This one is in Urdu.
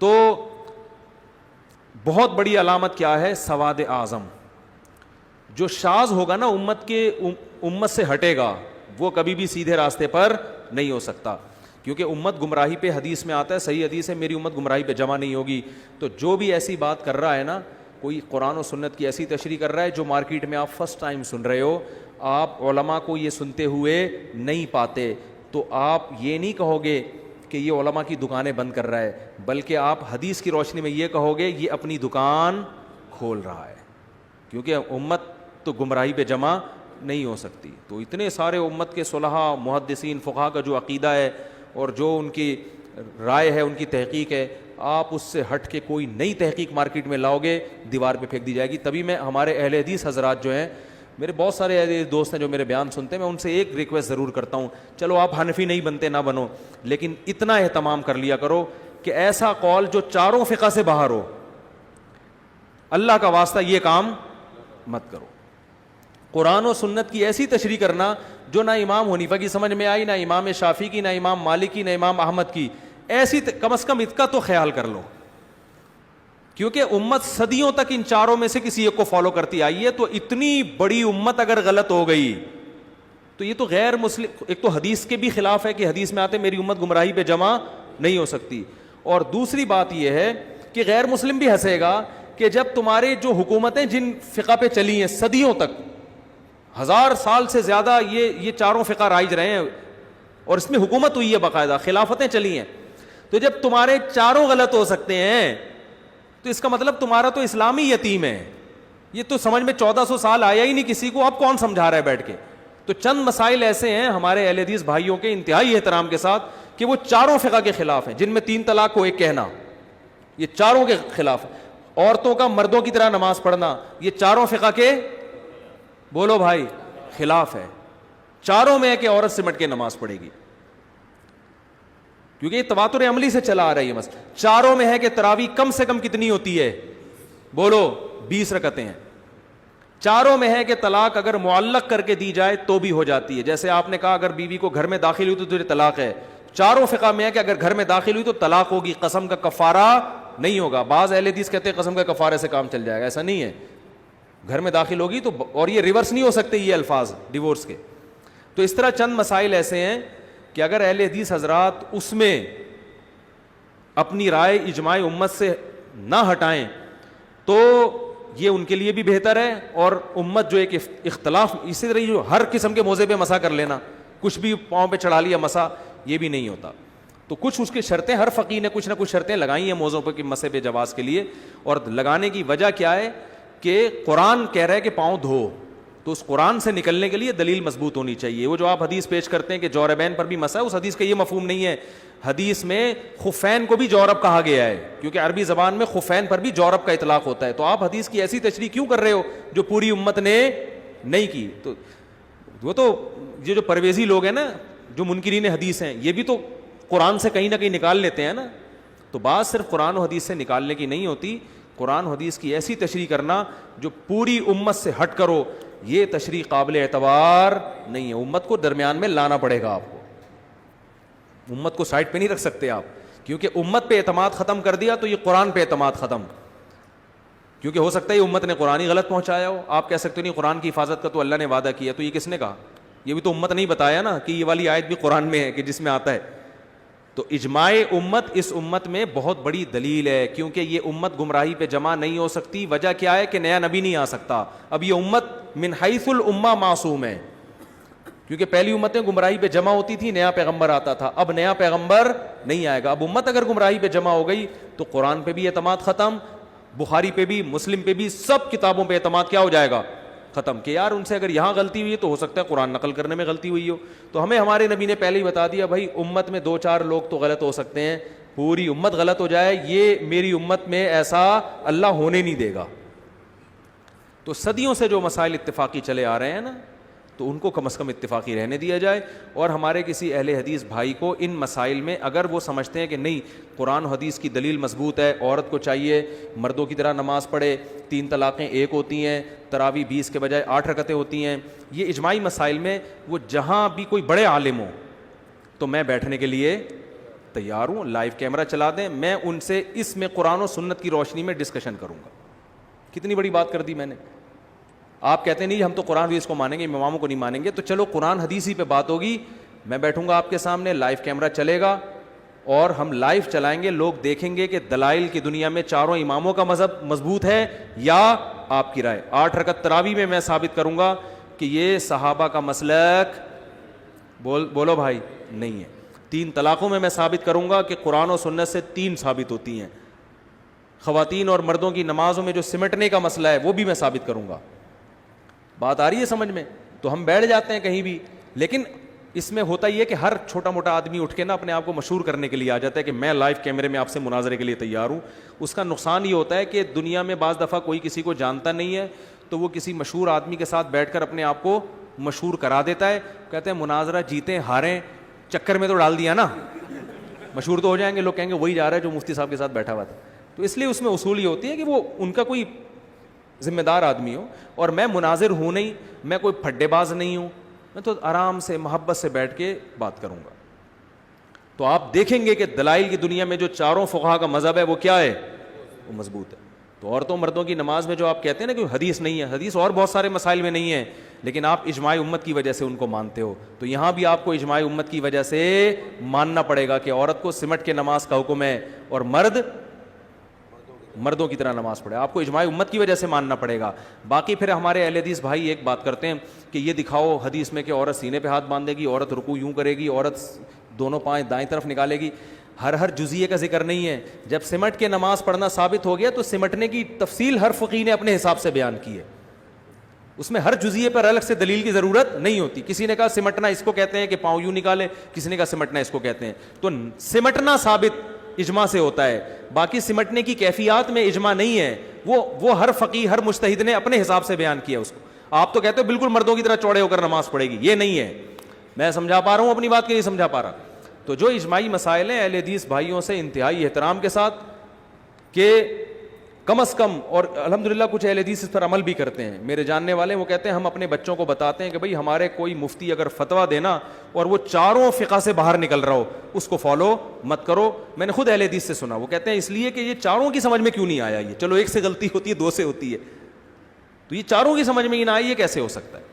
تو بہت بڑی علامت کیا ہے؟ سواد اعظم. جو شاذ ہوگا نا امت سے ہٹے گا, وہ کبھی بھی سیدھے راستے پر نہیں ہو سکتا, کیونکہ امت گمراہی پہ, حدیث میں آتا ہے, صحیح حدیث ہے, میری امت گمراہی پہ جمع نہیں ہوگی. تو جو بھی ایسی بات کر رہا ہے نا, کوئی قرآن و سنت کی ایسی تشریح کر رہا ہے جو مارکیٹ میں آپ فرسٹ ٹائم سن رہے ہو, آپ علماء کو یہ سنتے ہوئے نہیں پاتے, تو آپ یہ نہیں کہو گے کہ یہ علماء کی دکانیں بند کر رہا ہے, بلکہ آپ حدیث کی روشنی میں یہ کہو گے یہ اپنی دکان کھول رہا ہے, کیونکہ امت تو گمراہی پہ جمع نہیں ہو سکتی. تو اتنے سارے امت کے صلحاء, محدثین, فقہا کا جو عقیدہ ہے اور جو ان کی رائے ہے, ان کی تحقیق ہے, آپ اس سے ہٹ کے کوئی نئی تحقیق مارکیٹ میں لاؤ گے, دیوار پہ پھینک دی جائے گی. تبھی میں ہمارے اہل حدیث حضرات جو ہیں, میرے بہت سارے ایسے دوست ہیں جو میرے بیان سنتے ہیں, میں ان سے ایک ریکویسٹ ضرور کرتا ہوں, چلو آپ حنفی نہیں بنتے نہ بنو, لیکن اتنا اہتمام کر لیا کرو کہ ایسا قول جو چاروں فقہ سے باہر ہو, اللہ کا واسطہ یہ کام مت کرو. قرآن و سنت کی ایسی تشریح کرنا جو نہ امام حنیفہ کی سمجھ میں آئی, نہ امام شافعی کی, نہ امام مالک کی, نہ امام احمد کی, ایسی کم از کم اس کا تو خیال کر لو, کیونکہ امت صدیوں تک ان چاروں میں سے کسی ایک کو فالو کرتی آئی ہے. تو اتنی بڑی امت اگر غلط ہو گئی تو یہ تو غیر مسلم, ایک تو حدیث کے بھی خلاف ہے کہ حدیث میں آتے میری امت گمراہی پہ جمع نہیں ہو سکتی, اور دوسری بات یہ ہے کہ غیر مسلم بھی ہنسے گا کہ جب تمہارے جو حکومتیں جن فقہ پہ چلی ہیں صدیوں تک, 1000 سال سے زیادہ یہ چاروں فقہ رائج رہے ہیں, اور اس میں حکومت ہوئی ہے, باقاعدہ خلافتیں چلی ہیں, تو جب تمہارے چاروں غلط ہو سکتے ہیں تو اس کا مطلب تمہارا تو اسلامی یتیم ہے. یہ تو سمجھ میں 1400 سال آیا ہی نہیں کسی کو, اب کون سمجھا رہا ہے بیٹھ کے. تو چند مسائل ایسے ہیں ہمارے اہل حدیث بھائیوں کے انتہائی احترام کے ساتھ کہ وہ چاروں فقہ کے خلاف ہیں, جن میں 3 طلاق کو ایک کہنا, یہ چاروں کے خلاف. عورتوں کا مردوں کی طرح نماز پڑھنا, یہ چاروں فقہ کے, بولو بھائی, خلاف ہے. چاروں میں ہے کہ عورت سمٹ کے نماز پڑھے گی, کیونکہ یہ تواتر عملی سے چلا آ رہا ہے یہ مسئلہ. چاروں میں ہے کہ تراویح کم سے کم کتنی ہوتی ہے, بولو 20 رکعتیں ہیں. چاروں میں ہے کہ طلاق اگر معلق کر کے دی جائے تو بھی ہو جاتی ہے, جیسے آپ نے کہا اگر بیوی کو گھر میں داخل ہوئی تو تجھے طلاق ہے. چاروں فقہ میں ہے کہ اگر گھر میں داخل ہوئی تو طلاق ہوگی, قسم کا کفارہ نہیں ہوگا. بعض اہل حدیث کہتے ہیں قسم کا کفارے سے کام چل جائے گا, ایسا نہیں ہے, گھر میں داخل ہوگی تو, اور یہ ریورس نہیں ہو سکتے یہ الفاظ ڈیورس کے. تو اس طرح چند مسائل ایسے ہیں کہ اگر اہل حدیث حضرات اس میں اپنی رائے اجماع امت سے نہ ہٹائیں تو یہ ان کے لیے بھی بہتر ہے, اور امت جو ایک اختلاف, اسی طرح جو ہر قسم کے موضوع پہ مسا کر لینا, کچھ بھی پاؤں پہ چڑھا لیا مسا, یہ بھی نہیں ہوتا. تو کچھ اس کی شرطیں, ہر فقیہ نے کچھ نہ کچھ شرطیں لگائی ہیں موضوع پہ کہ مسے پہ جواز کے لیے, اور لگانے کی وجہ کیا ہے کہ قرآن کہہ رہا ہے کہ پاؤں دھو, تو اس قرآن سے نکلنے کے لیے دلیل مضبوط ہونی چاہیے. وہ جو آپ حدیث پیش کرتے ہیں کہ جوربین پر بھی مسا ہے, اس حدیث کا یہ مفہوم نہیں ہے. حدیث میں خفین کو بھی جورب کہا گیا ہے, کیونکہ عربی زبان میں خفین پر بھی جورب کا اطلاق ہوتا ہے. تو آپ حدیث کی ایسی تشریح کیوں کر رہے ہو جو پوری امت نے نہیں کی؟ تو وہ تو یہ جو پرویزی لوگ ہیں نا, جو منکرین حدیث ہیں, یہ بھی تو قرآن سے کہیں نہ کہیں نکال لیتے ہیں نا. تو بات صرف قرآن و حدیث سے نکالنے کی نہیں ہوتی, قرآن و حدیث کی ایسی تشریح کرنا جو پوری امت سے ہٹ کرو, یہ تشریح قابل اعتبار نہیں ہے. امت کو درمیان میں لانا پڑے گا آپ کو, امت کو سائڈ پہ نہیں رکھ سکتے آپ, کیونکہ امت پہ اعتماد ختم کر دیا تو یہ قرآن پہ اعتماد ختم, کیونکہ ہو سکتا ہے امت نے قرآن ہی غلط پہنچایا ہو. آپ کہہ سکتے ہو نہیں قرآن کی حفاظت کا تو اللہ نے وعدہ کیا, تو یہ کس نے کہا؟ یہ بھی تو امت نہیں بتایا نا کہ یہ والی آیت بھی قرآن میں ہے کہ جس میں آتا ہے. تو اجماع امت اس امت میں بہت بڑی دلیل ہے, کیونکہ یہ امت گمراہی پہ جمع نہیں ہو سکتی. وجہ کیا ہے کہ نیا نبی نہیں آ سکتا. اب یہ امت من حیث الامہ معصوم ہے, کیونکہ پہلی امتیں گمراہی پہ جمع ہوتی تھی, نیا پیغمبر آتا تھا. اب نیا پیغمبر نہیں آئے گا. اب امت اگر گمراہی پہ جمع ہو گئی تو قرآن پہ بھی اعتماد ختم, بخاری پہ بھی, مسلم پہ بھی, سب کتابوں پہ اعتماد کیا ہو جائے گا؟ ختم. کہ یار ان سے اگر یہاں غلطی ہوئی ہے تو ہو سکتا ہے قرآن نقل کرنے میں غلطی ہوئی ہو. تو ہمیں ہمارے نبی نے پہلے ہی بتا دیا بھائی امت میں 2-4 لوگ تو غلط ہو سکتے ہیں, پوری امت غلط ہو جائے یہ میری امت میں ایسا اللہ ہونے نہیں دے گا. تو صدیوں سے جو مسائل اتفاقی چلے آ رہے ہیں نا, تو ان کو کم از کم اتفاقی رہنے دیا جائے. اور ہمارے کسی اہل حدیث بھائی کو ان مسائل میں اگر وہ سمجھتے ہیں کہ نہیں قرآن و حدیث کی دلیل مضبوط ہے, عورت کو چاہیے مردوں کی طرح نماز پڑھے, 3 طلاقیں 1 ہوتی ہیں, تراویح 20 کے بجائے 8 رکعتیں ہوتی ہیں, یہ اجماعی مسائل میں وہ جہاں بھی کوئی بڑے عالم ہو تو میں بیٹھنے کے لیے تیار ہوں, لائیو کیمرہ چلا دیں, میں ان سے اس میں قرآن و سنت کی روشنی میں ڈسکشن کروں گا. کتنی بڑی بات کر دی میں نے. آپ کہتے ہیں نہیں ہم تو قرآن حدیث کو مانیں گے, اماموں کو نہیں مانیں گے, تو چلو قرآن حدیث ہی پہ بات ہوگی. میں بیٹھوں گا آپ کے سامنے, لائیو کیمرہ چلے گا اور ہم لائیو چلائیں گے, لوگ دیکھیں گے کہ دلائل کی دنیا میں چاروں اماموں کا مذہب مضبوط ہے یا آپ کی رائے. 8 رکعت تراویح میں ثابت کروں گا کہ یہ صحابہ کا مسلک بولو بھائی نہیں ہے. 3 طلاقوں میں ثابت کروں گا کہ قرآن و سنت سے 3 ثابت ہوتی ہیں. خواتین اور مردوں کی نمازوں میں جو سمٹنے کا مسئلہ ہے وہ بھی میں ثابت کروں گا. بات آ رہی ہے سمجھ میں؟ تو ہم بیٹھ جاتے ہیں کہیں بھی, لیکن اس میں ہوتا یہ کہ ہر چھوٹا موٹا آدمی اٹھ کے نا اپنے آپ کو مشہور کرنے کے لیے آ جاتا ہے کہ میں لائیو کیمرے میں آپ سے مناظرے کے لیے تیار ہوں. اس کا نقصان یہ ہوتا ہے کہ دنیا میں بعض دفعہ کوئی کسی کو جانتا نہیں ہے تو وہ کسی مشہور آدمی کے ساتھ بیٹھ کر اپنے آپ کو مشہور کرا دیتا ہے. کہتے ہیں مناظرہ جیتیں ہاریں, چکر میں تو ڈال دیا نا, مشہور تو ہو جائیں گے, لوگ کہیں گے وہی جا رہا ہے جو مفتی صاحب کے ساتھ بیٹھا ہوا تھا. تو اس لیے اس میں اصول یہ ہوتی ہے کہ وہ ان کا کوئی ذمہ دار آدمی ہو, اور میں مناظر ہوں نہیں, میں کوئی پھڈے باز نہیں ہوں, میں تو آرام سے محبت سے بیٹھ کے بات کروں گا. تو آپ دیکھیں گے کہ دلائل کی دنیا میں جو چاروں فقہا کا مذہب ہے وہ کیا ہے, وہ مضبوط ہے. تو عورتوں مردوں کی نماز میں جو آپ کہتے ہیں نا کہ حدیث نہیں ہے, حدیث اور بہت سارے مسائل میں نہیں ہے, لیکن آپ اجماع امت کی وجہ سے ان کو مانتے ہو. تو یہاں بھی آپ کو اجماع امت کی وجہ سے ماننا پڑے گا کہ عورت کو سمٹ کے نماز کا حکم ہے اور مردوں کی طرح نماز پڑھے. آپ کو اجماع امت کی وجہ سے ماننا پڑے گا. باقی پھر ہمارے اہل حدیث بھائی ایک بات کرتے ہیں کہ یہ دکھاؤ حدیث میں کہ عورت سینے پہ ہاتھ باندھے گی, عورت رکوع یوں کرے گی, عورت دونوں پائیں دائیں طرف نکالے گی. ہر جزیے کا ذکر نہیں ہے. جب سمٹ کے نماز پڑھنا ثابت ہو گیا تو سمٹنے کی تفصیل ہر فقیہ نے اپنے حساب سے بیان کی ہے. اس میں ہر جزیے پر الگ سے دلیل کی ضرورت نہیں ہوتی. کسی نے کہا سمٹنا اس کو کہتے ہیں کہ پاؤں یوں نکالے, کسی نے کہا سمٹنا اس کو کہتے ہیں. تو سمٹنا ثابت اجماع سے ہوتا ہے, باقی سمٹنے کی کیفیات میں اجماع نہیں ہے. وہ ہر فقیہ ہر مجتہد نے اپنے حساب سے بیان کیا اس کو. آپ تو کہتے ہو بالکل مردوں کی طرح چوڑے ہو کر نماز پڑھے گی, یہ نہیں ہے. میں سمجھا پا رہا ہوں اپنی بات, کے نہیں سمجھا پا رہا. تو جو اجماعی مسائل ہیں اہل حدیث بھائیوں سے انتہائی احترام کے ساتھ کہ کم از کم, اور الحمدللہ کچھ اہل حدیث اس پر عمل بھی کرتے ہیں, میرے جاننے والے, وہ کہتے ہیں ہم اپنے بچوں کو بتاتے ہیں کہ بھئی ہمارے کوئی مفتی اگر فتویٰ دینا اور وہ چاروں فقہ سے باہر نکل رہا ہو اس کو فالو مت کرو. میں نے خود اہل حدیث سے سنا, وہ کہتے ہیں اس لیے کہ یہ چاروں کی سمجھ میں کیوں نہیں آیا, یہ چلو ایک سے غلطی ہوتی ہے, 2 سے ہوتی ہے, تو یہ چاروں کی سمجھ میں ہی نہ آئی, یہ کیسے ہو سکتا ہے.